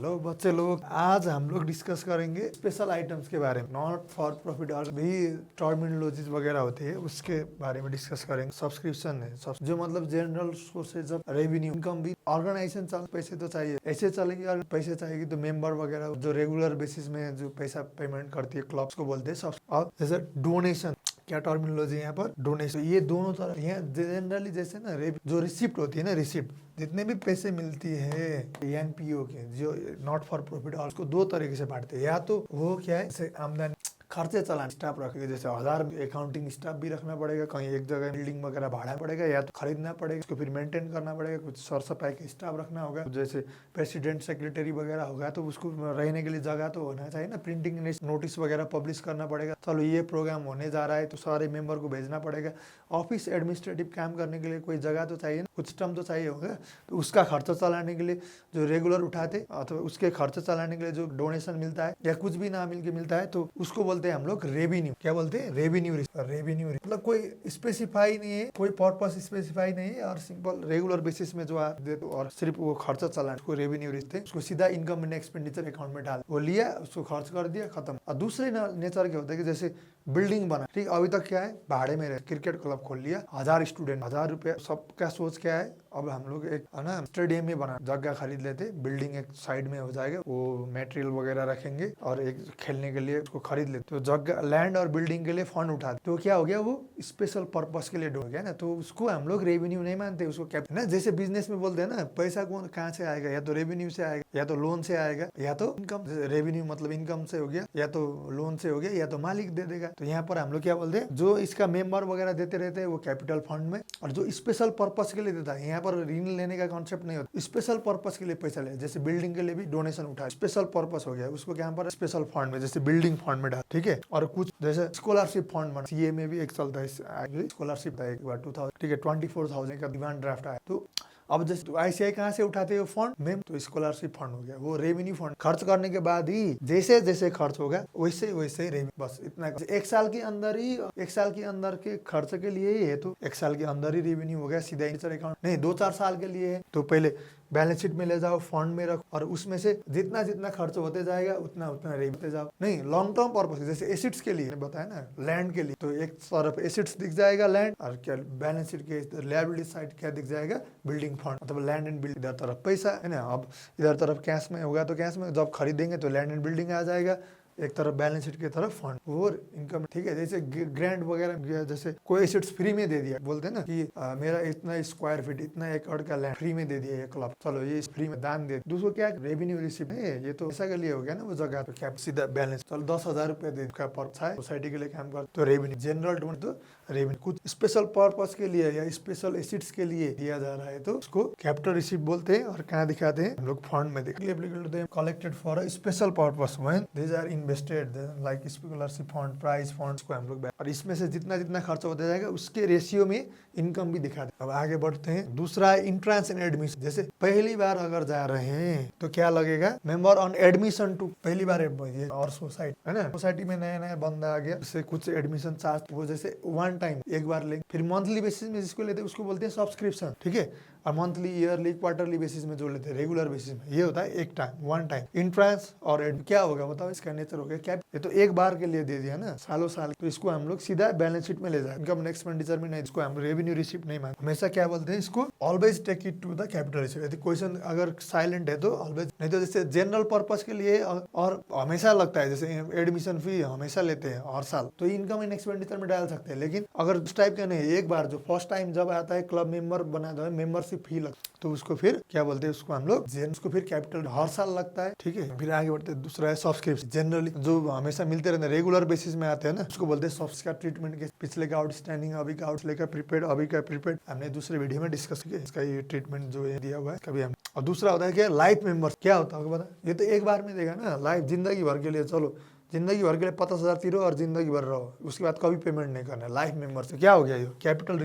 Hello बच्चे लोग, आज हम लोग डिस्कस करेंगे स्पेशल आइटम्स के बारे में। नॉट फॉर प्रॉफिट और भी टर्मिनोलॉजीज वगैरह होती है उसके बारे में डिस्कस करेंगे। सब्सक्रिप्शन है जो मतलब general sources of revenue income भी ऑर्गेनाइजेशन चल पैसे तो चाहिए, ऐसे चलेगी और पैसे चाहिए तो मेंबर वगैरह जो रेगुलर बेसिस में जो पैसा पेमेंट करती है क्लब्स को बोलते हैं। और जैसे डोनेशन, क्या टर्मिनोलॉजी यहाँ पर डोनेशन, ये दोनों तरह यहाँ जनरली जैसे ना जो रिसिप्ट होती है ना, रिसिप्ट जितने भी पैसे मिलती है एनपीओ के जो नॉट फॉर प्रॉफिट, और उसको दो तरीके से बांटते हैं। या तो वो क्या है, जैसे आमदनी खर्चे चलाने स्टाफ रखेंगे, जैसे 1000 अकाउंटिंग स्टाफ भी रखना पड़ेगा, कहीं एक जगह बिल्डिंग वगैरह भाड़ा पड़ेगा या तो खरीदना पड़ेगा, उसको फिर मेंटेन करना पड़ेगा, कुछ सर सफाई का स्टाफ रखना होगा, जैसे प्रेसिडेंट सेक्रेटरी वगैरह होगा तो उसको रहने के लिए जगह तो होना चाहिए ना, प्रिंटिंग नोटिस वगैरह पब्लिश करना पड़ेगा। चलो ये प्रोग्राम होने जा रहा है तो सारे मेंबर को भेजना पड़ेगा। ऑफिस एडमिनिस्ट्रेटिव काम करने के लिए कोई जगह तो चाहिए ना, कुछ सिस्टम तो चाहिए होगा, तो उसका खर्चा चलाने के लिए जो रेगुलर उठाते अथवा उसके खर्चा चलाने के लिए जो डोनेशन मिलता है या कुछ भी ना मिल के मिलता है तो उसको बोलते हैं हम लोग रेवेन्यू। क्या बोलते हैं? रेवेन्यू। रेवेन्यू मतलब कोई स्पेसिफाई नहीं है, कोई पर्पस स्पेसिफाई नहीं है और सिंपल रेगुलर बेसिस में जो आप देते और सिर्फ वो खर्चा चलाने उसको रेवेन्यू रिश्ते, उसको सीधा इनकम एंड एक्सपेंडिचर अकाउंट में डाल, वो लिया उसको खर्च कर दिया, खत्म। और दूसरे नेचर के होते हैं कि जैसे बिल्डिंग बना, ठीक, अभी तक क्या है, भाड़े में रहे, क्रिकेट क्लब खोल लिया, 1000 स्टूडेंट, 1000 रुपया, सबका सोच क्या है, अब हम लोग एक है ना स्टेडियम में बना, जगह खरीद लेते, बिल्डिंग एक साइड में हो जाएगा, वो मटेरियल वगैरह रखेंगे और एक खेलने के लिए उसको खरीद लेते, तो जगह लैंड और बिल्डिंग के लिए फंड उठाते, तो क्या हो गया, वो स्पेशल पर्पस के लिए हो गया ना, तो उसको हम लोग रेवेन्यू नहीं मानते, उसको क्या ना, जैसे बिजनेस में बोलते हैं ना, पैसा कौन कहाँ से आएगा, या तो रेवेन्यू से आएगा, या तो लोन से आएगा, या तो इनकम। रेवेन्यू मतलब इनकम से हो गया, या तो लोन से हो गया, या तो मालिक दे देगा। तो यहाँ पर हम लोग क्या बोलते हैं, जो इसका मेंबर वगैरह देते रहते हैं वो कैपिटल फंड में, और जो स्पेशल पर्पस के लिए देता है, यहाँ पर ऋण लेने का कॉन्सेप्ट नहीं होता, स्पेशल पर्पस के लिए पैसा ले, जैसे बिल्डिंग के लिए भी डोनेशन उठाए, स्पेशल पर्पस हो गया, उसको यहाँ पर स्पेशल फंड में, जैसे बिल्डिंग फंड में डाल, ठीक है। और कुछ जैसे स्कॉलरशिप फंड बना, सीए में भी एक चलता है स्कॉलरशिप था एक बार 2000, ठीक है, 24,000 का डिमांड ड्राफ्ट आया। तो अब जैसे आईसीआई कहाँ से उठाते हो फंड में, तो स्कॉलरशिप फंड हो गया, वो रेवेन्यू फंड, खर्च करने के बाद ही जैसे जैसे खर्च होगा वैसे वैसे रेवेन्यू, बस इतना। एक साल के अंदर ही, एक साल के अंदर के खर्च के लिए ही है तो एक साल के अंदर ही रेवेन्यू हो गया सीधा अकाउंट, नहीं 2-4 साल के लिए है तो पहले बैलेंस शीट में ले जाओ, फंड में रखो, और उसमें से जितना जितना खर्च होते जाएगा उतना उतना रेवेन्यू जाओ। नहीं, लॉन्ग टर्म पर्पस, जैसे एसिड्स के लिए बताया ना, लैंड के लिए, तो एक तरफ एसिड्स दिख जाएगा लैंड, और क्या बैलेंस शीट के लायबिलिटी साइड क्या दिख जाएगा, बिल्डिंग फंड, मतलब लैंड एंड बिल्डिंग, इधर तरफ पैसा है ना, अब इधर तरफ कैश में होगा तो कैश में, जब खरीदेंगे तो लैंड एंड बिल्डिंग आ जाएगा, एक तरफ बैलेंस शीट की तरफ फंड और इनकम, ठीक है। जैसे ग्रांट वगैरह, जैसे कोई एसेट्स फ्री में दे दिया, बोलते हैं ना कि मेरा इतना स्क्वायर फीट, इतना एकड़ का लैंड फ्री में दे दिया ये क्लब, चलो ये फ्री में दान दे, दूसरो क्या रेवेन्यू रिसीव है, ये तो पैसा के लिए हो गया ना वो जगह, तो क्या सीधा बैलेंस, चलो 10,000 रुपया दे पर्चा है, सोसाइटी के लिए काम कर, तो रेवेन्यू जनरल तो रेवेन्यू। कुछ स्पेशल पर्पस के लिए या स्पेशल एसिड्स के लिए दिया जा रहा है तो उसको कैपिटल रिसीव बोलते हैं, और कहाँ दिखाते हैं हम लोग, फंड में दिखाते, collected for a special purpose when these are invested like scholarship fund, prize funds को हम लोग, और इसमें से जितना जितना खर्च होता जाएगा उसके रेशियो में इनकम भी दिखाते। अब आगे बढ़ते हैं, दूसरा इंट्रेंस एंड एडमिशन, जैसे पहली बार अगर जा रहे हैं तो क्या लगेगा, मेंबर ऑन एडमिशन टू, पहली बार और सोसाइटी है ना, सोसाइटी में नया नया बंदा आ गया, उससे कुछ एडमिशन चार्ज, वो जैसे वन टाइम एक बार लेंगे, फिर मंथली बेसिस में जिसको लेते हैं उसको बोलते हैं सब्सक्रिप्शन, ठीक है, और मंथली, ईयरली, क्वार्टरली बेसिस में जो लेते हैं रेगुलर बेसिस में, ये होता है एक टाइम, वन टाइम। इंट्रेंस और क्या होगा बताओ, इसका नेचर हो गया क्या, ये तो एक बार के लिए दे दिया ना, सालों साल, तो इसको हम लोग सीधा बैलेंस शीट में ले जाए, इनकम एक्सपेंडिचर में नहीं, इसको हम रेवेन्यू रिसीप्ट नहीं मानते, हमेशा क्या बोलते हैं इसको, always take it to the capital receipt. यदि क्वेश्चन अगर साइलेंट है तो ऑलवेज, नहीं तो जैसे जनरल पर्पस के लिए और हमेशा लगता है, जैसे एडमिशन फी हमेशा लेते हैं हर साल, तो इनकम एंड एक्सपेंडिचर में डाल सकते हैं, लेकिन अगर उस टाइप का नहीं, एक बार जो फर्स्ट टाइम जब आता है क्लब मेंबर बना दो, मेंबरशिप फी लगता है, तो उसको फिर क्या बोलते हैं, उसको हम लोग उसको फिर कैपिटल हर साल लगता है, ठीक है। फिर आगे बढ़ते हैं, दूसरा है सब्सक्रिप्शन, जनरली जो हमेशा मिलते रहते हैं, रेगुलर बेसिस में आते हैं ना, उसको बोलते हैं सब्स का ट्रीटमेंट के, पिछले का आउटस्टैंडिंग, अभी का आउट लेकर प्रीपेड, अभी का प्रीपेड, हमने दूसरे वीडियो में डिस्कस किया इसका, ये ट्रीटमेंट जो है दिया हुआ है कभी हम। और दूसरा होता है क्या, लाइफ मेंबर, क्या होता है बता, ये तो एक बार में देगा ना, लाइफ जिंदगी भर के लिए, चलो जिंदगी भर के लिए 50,000 तीरो और जिंदगी भर रहो, उसके बाद कभी पेमेंट नहीं करना। लाइफ मेंबरशिप क्या हो गया, ये कैपिटल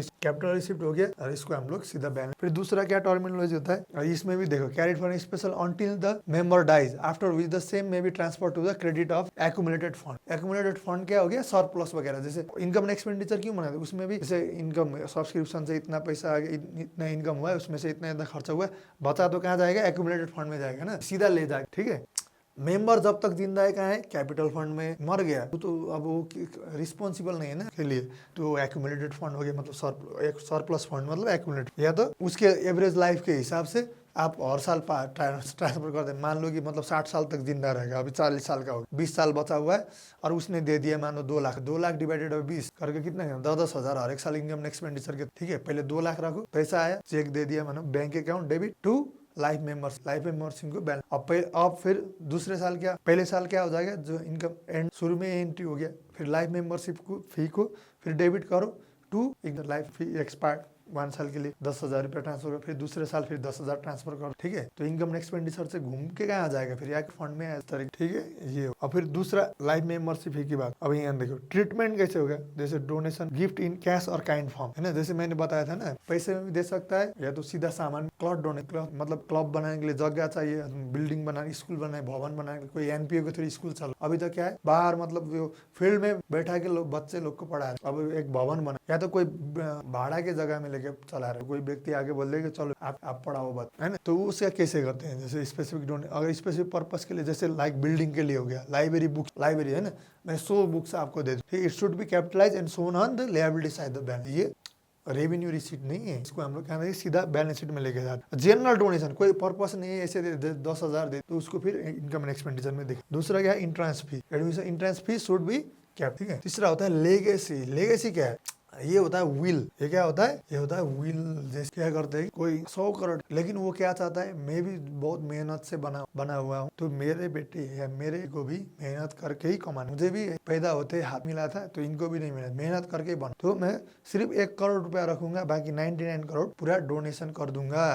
रिसिप्ट हो गया और इसको हम लोग सीधा बैलेंस। फिर दूसरा क्या टर्मिनोलॉजी होता है, और इसमें भी देखो, carried for special until the member dies after which the same may be transfer to the credit of accumulated fund. Accumulated fund क्या हो गया, सरप्लस वगैरह, जैसे इनकम एंड एक्सपेंडिचर क्यों बनाते, उसमें भी जैसे इनकम सब्सक्रिप्शन से इतना पैसा आ गया, इतना इनकम हुआ है, उसमें से इतना खर्चा हुआ है, बचा तो कहाँ जाएगा, एक्यूमुलेटेड फंड में जाएगा ना, सीधा ले जाएगा। ठीक है, मेंबर जब तक जिंदा है कहाँ है, कैपिटल फंड में, मर गया तो अब वो रिस्पॉन्सिबल नहीं है ना के लिए, तो एक्यूमुलेटेड फंड हो गया, मतलब एक सरप्लस फंड मतलब एक्यूमुलेटेड, या तो उसके एवरेज लाइफ के हिसाब से आप हर साल ट्रांसफर कर दें। मान लो कि मतलब 60 साल तक जिंदा रहेगा, अभी 40 साल का हो, 20 साल बचा हुआ है और उसने दे दिया मान लो 2 लाख, 2 लाख डिवाइडेड बाई 20 करके कितना है, 10,000 हर एक साल इनकम एक्सपेंडिचर के। ठीक है, पहले 2 लाख रखो, पैसा आया, चेक दे दिया, मानो bank account debit to life membership को बैलेंस। अब फिर दूसरे साल क्या, पहले साल क्या हो जाएगा, जो इनकम एंड शुरू में एंट्री हो गया, फिर लाइफ मेंबरशिप को फी को फिर डेबिट करो टू लाइफ फी एक्सपायर्ड 1 साल के लिए 10,000 रुपया ट्रांसफर करो, फिर दूसरे साल फिर 10,000 ट्रांसफर करो। ठीक है, तो इनकम एक्सपेंडिचर से घूम के कहाँ आ जाएगा, फिर एक फंड में इस तरीके। ठीक है, ये और फिर दूसरा लाइफ मेंबरशिप फी की बात। अब यहाँ देखो ट्रीटमेंट कैसे होगा, जैसे डोनेशन, गिफ्ट इन कैश और काइंड फॉर्म, है ना, जैसे मैंने बताया था ना, पैसे में भी दे सकता है, या तो सीधा सामान, क्लॉथ डोनेट, मतलब क्लब बनाने के लिए जगह चाहिए, बिल्डिंग बनाने, स्कूल बनाए, भवन बनाने, कोई एनपीओ के थ्रू स्कूल चलो, अभी तो क्या है, बाहर मतलब फील्ड में बैठा के लोग बच्चे लोग को पढ़ा रहे, अब एक भवन बना, या तो कोई भाड़ा के जगह में लेके चला रहे, कोई व्यक्ति आगे बोल दे कि चलो आप पढ़ाओ बात, है ना, तो उसका कैसे करते हैं, जैसे स्पेसिफिक डोनेट, अगर स्पेसिफिक पर्पस के लिए, जैसे लाइक बिल्डिंग के लिए हो गया, लाइब्रेरी बुक्स, लाइब्रेरी है ना, मैं 100 बुक्स आपको दे दूं, it should be capitalise and shown on the liability side of balance. ये रेवेन्यू रिसीट नहीं है, इसको हम लोग क्या सीधा बैलेंस शीट में लेके जाते। जनरल डोनेशन कोई पर्पस नहीं है, ऐसे दे 10,000 दे, तो उसको फिर इनकम एंड एक्सपेंडिचर में देख। दूसरा क्या है, entrance fee, admission entrance fee should be cap. ठीक है, तीसरा होता है लेगेसी। लेगेसी क्या है, ये होता है विल। ये क्या होता है, ये होता है विल। जैसे क्या करते हैं, कोई 100 करोड़, लेकिन वो क्या चाहता है, मैं भी बहुत मेहनत से बना हुआ हूँ, तो मेरे बेटे या मेरे को भी मेहनत करके ही कमाना, मुझे भी पैदा होते हाथ मिला था, तो इनको भी नहीं मिला, मेहनत करके बना, तो मैं सिर्फ 1 करोड़ रुपया रखूंगा, बाकी 99 करोड़ पूरा डोनेशन कर दूंगा।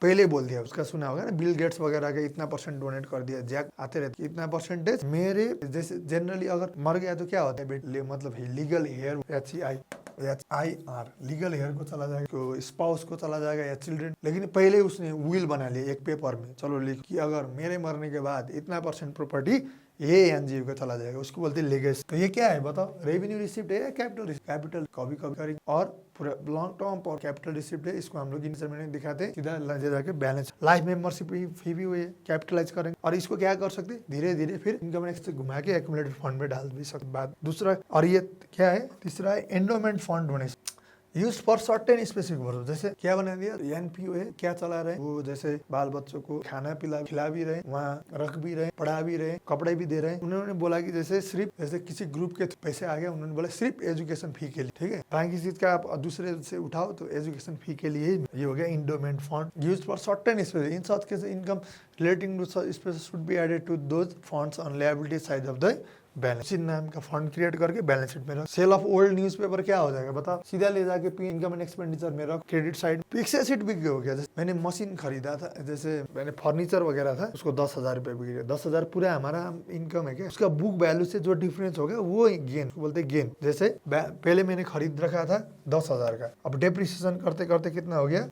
पहले बोल दिया, उसका सुना होगा ना, बिल गेट्स वगैरह के इतना % डोनेट कर दिया, जैक आते रहते, इतना % मेरे जैसे। जनरली अगर मर गया तो क्या होता है, बेटे मतलब legal heir, HEIR legal heir को चला जाएगा, तो स्पाउस को चला जाएगा या चिल्ड्रन, लेकिन पहले उसने विल बना लिया एक पेपर में, चलो लिख कि अगर मेरे मरने के बाद इतना % प्रॉपर्टी ये एनजीओ को चला जाएगा, उसको बोलते हैं लेगेसी। तो ये क्या है बताओ, रेवेन्यू रिसिप्ट है या कैपिटल रिसिप्ट? कैपिटल कभी करेंगे, और पूरा लॉन्ग टर्म और कैपिटल रिसिप्ट है, इसको हम लोग इंटरमीडिएट दिखाते हैं, सीधा ले जाके बैलेंस। लाइफ मेंबरशिप फी भी हुई है, कैपिटलाइज करेंगे, और इसको क्या कर सकते हैं, धीरे धीरे फिर इनकम टैक्स से घुमा के एक्यूमुलेटेड फंड में डाल भी सकते। बात दूसरा, और ये क्या है, तीसरा है endowment fund donation use for certain specific purpose. जैसे क्या बना दिया, एनपीओ है, क्या चला रहे, वो जैसे बाल बच्चों को खाना खिला भी रहे, वहाँ रख भी रहे, पढ़ा भी रहे, कपड़े भी दे रहे हैं। उन्होंने बोला कि जैसे सिर्फ जैसे किसी ग्रुप के पैसे आ गए, उन्होंने बोला सिर्फ एजुकेशन फी के लिए। ठीक है, बाकी चीज का आप दूसरे से उठाओ, तो एजुकेशन फी के लिए ये हो गया endowment fund use for certain specific. In such case income relating to such species should be added to those funds on liability side of the balance sheet. नाम का फंड क्रिएट करके बैलेंस शीट में रख। Cell of old newspaper क्या हो जाएगा बताओ, सीधा ले जाके इनकम एंड एक्सपेंडिचर में रख। क्रेडिट साइड फिक्स एसेट बिक हो गया, जैसे मैंने मशीन खरीदा था, जैसे मैंने फर्नीचर वगैरह था, उसको 10,000 रुपये बिक गया, 10,000 पूरा हमारा इनकम है क्या, उसका बुक वैल्यू से जो डिफरेंस हो गया वो गेन बोलते हैं गेन। जैसे पहले मैंने खरीद रखा था 10,000 का, अब डेप्रिसिएशन करते करते कितना हो गया,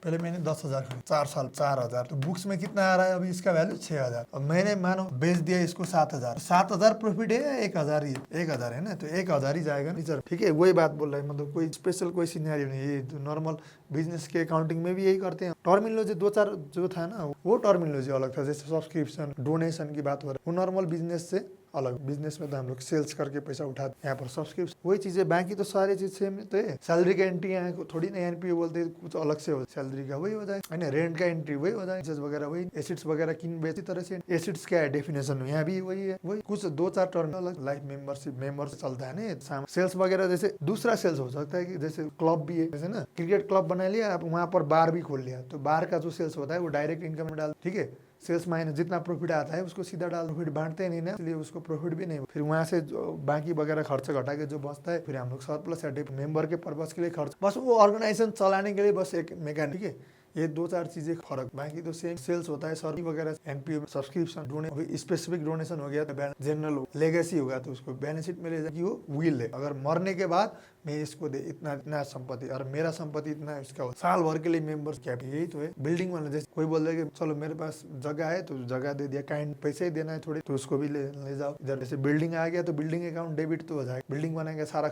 पहले मैंने 10,000 खरीदा, 4 साल 4,000, तो बुक्स में कितना आ रहा है अभी, इसका वैल्यू 6,000। अब मैंने मानो बेच दिया इसको 7,000, 7,000 प्रॉफिट है या 1,000 ही, 1,000 है ना, तो 1,000 ही जाएगा टीचर। ठीक है, वही बात बोल रहा है, मतलब कोई स्पेशल कोई सिनेरियो नहीं, ये तो नॉर्मल बिजनेस के अकाउंटिंग में भी यही करते हैं। टर्मिनोलॉजी 2-4 जो था ना, वो टर्मिनोलॉजी अलग था, जैसे सब्सक्रिप्शन, डोनेशन की बात हो रही है, वो नॉर्मल बिजनेस से अलग। बिजनेस में तो हम लोग सेल्स करके पैसा उठाते, यहाँ पर सब्सक्रिप्शन वही चीजें, बाकी तो सारी चीज सेम तो है। सैलरी का एंट्री यहाँ थोड़ी ना एनपीओ बोलते हैं, कुछ अलग से हो, सैलरी का वही हो जाए, है ना, रेंट का एंट्री वही हो जाए, वगैरह वही, एसिड्स वगैरह किन बेची तरह से। एसिड्स क्या है डेफिनेशन, यहाँ भी वही है, वही कुछ 2-4 टर्म अलग। लाइफ मेंबरशिप मेंबर चलता है ना, सेल्स वगैरह, जैसे दूसरा सेल्स हो सकता है कि जैसे क्लब भी है, जैसे ना क्रिकेट क्लब बना लिया आप, वहाँ पर बार भी खोल लिया, तो बार का जो सेल्स होता है वो डायरेक्ट इनकम में डाल। ठीक है, सेल्स माइनस जितना प्रॉफिट आता है उसको सीधा डाल, प्रॉफिट बांटते नहीं ना, इसलिए उसको प्रॉफिट भी नहीं। फिर वहाँ से जो बाकी वगैरह खर्च घटा के जो बचता है, फिर हम लोग सरप्लस या मेंबर के पर्पस के लिए खर्च, बस वो ऑर्गेनाइजेशन चलाने के लिए बस एक मैकेनिक है। ये 2-4 चीजें फर्क, बाकी तो सेम सेल्स होता है, सर्विस वगैरह, एनपीओ में सब्सक्रिप्शन, अभी स्पेसिफिक डोनेशन हो गया तो जनरल लेगेसी होगा तो उसको बेनिफिट मिलेगा कि वो विल है, अगर मरने के बाद मैं इसको दे इतना इतना संपत्ति और मेरा संपत्ति इतना है, उसका साल भर के लिए मेंबर्स क्या, यही तो है बिल्डिंग वाला। जैसे कोई बोल रहा है कि चलो मेरे पास जगह है तो जगह दे दिया, काइंड पैसे ही देना है थोड़े तो उसको भी ले जाओ। इधर जैसे बिल्डिंग आ गया तो बिल्डिंग अकाउंट डेबिट तो हो जाएगा, बिल्डिंग बनाएगा सारा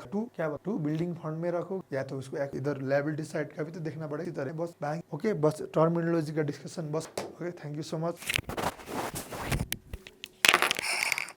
टू बिल्डिंग फंड में रखो, या तो उसको इधर लायबिलिटी साइड का भी तो देखना पड़ेगा इस तरह बस बैंक। ओके, बस टर्मिनोलॉजी का डिस्कशन बस। Okay, thank you so much.